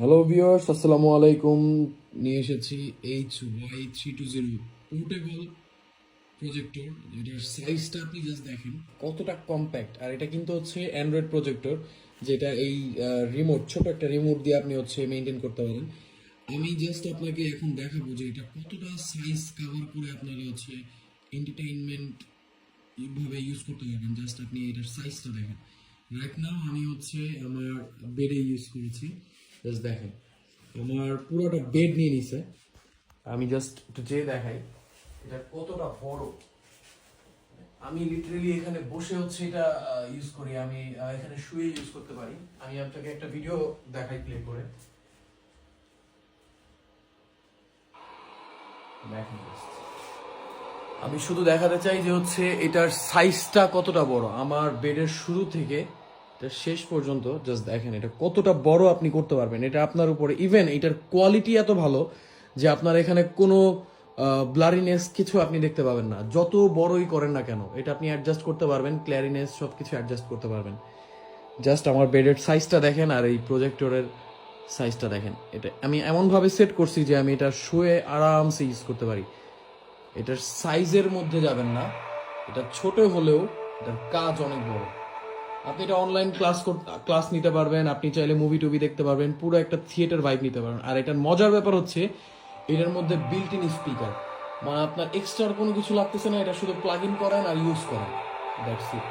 Hello viewers, আসসালামু আলাইকুম। নিয়ে এসেছি HY320 পোর্টেবল প্রজেক্টর। এটার সাইজটা আপনি জাস্ট দেখেন কতটা কম্প্যাক্ট। আর এটা কিন্তু হচ্ছে অ্যান্ড্রয়েড প্রজেক্টর, যেটা এই রিমোট, ছোট একটা রিমোট দিয়ে আপনি হচ্ছে মেনটেন করতে পারেন। আমি জাস্ট আপনাকে এখন দেখাবো যে এটা কতটা সাইজ কাভার করে আপনারা হচ্ছে এন্টারটেইনমেন্ট ভাবে ইউজ করতে পারবেন। জাস্ট আপনি এটার সাইজটা দেখেন। রাইট নাও আমি হচ্ছে আমার বেডে ইউজ করেছি। জাস্ট দেখেন আমার পুরোটা বেড নিয়ে নিছে। আমি জাস্ট একটু যেয়ে দেখাই এটা কতটা বড়। আমি লিটারেলি এখানে বসে হচ্ছে এটা ইউজ করি। আমি এখানে শুয়ে ইউজ করতে পারি। আমি আপনাকে একটা ভিডিও দেখাই প্লে করে দেখেন just। আমি শুধু দেখাতে চাই যে হচ্ছে এটার সাইজটা কতটা বড়। আমার বেডের শুরু থেকে এটা শেষ পর্যন্ত জাস্ট দেখেন এটা কতটা বড় আপনি করতে পারবেন। এটা আপনার উপরে, ইভেন এটার কোয়ালিটি এত ভালো যে আপনার এখানে কোনো ব্লারিনেস কিছু আপনি দেখতে পাবেন না। যত বড়ই করেন না কেন এটা আপনি অ্যাডজাস্ট করতে পারবেন, ক্ল্যারিনেস সব কিছু অ্যাডজাস্ট করতে পারবেন। জাস্ট আমার বেডের সাইজটা দেখেন আর এই প্রজেক্টরের সাইজটা দেখেন। এটা আমি এমনভাবে সেট করছি যে আমি এটা শুয়ে আরামসে ইউজ করতে পারি। এটার সাইজের মধ্যে যাবেন না, এটা ছোট হলেও এটার কাজ অনেক বড়। আপনি এটা অনলাইন ক্লাস নিতে পারবেন, আপনি চাইলে মুভি টুভি দেখতে পারবেন, পুরো একটা থিয়েটার ভাইব নিতে পারবেন। আর এটার মজার ব্যাপার হচ্ছে এটার মধ্যে বিল্ট ইন স্পিকার, মানে আপনার এক্সট্রা কোনো কিছু লাগতেছে না। এটা শুধু প্লাগ ইন করেন আর ইউজ করেন, দ্যাটস ইট।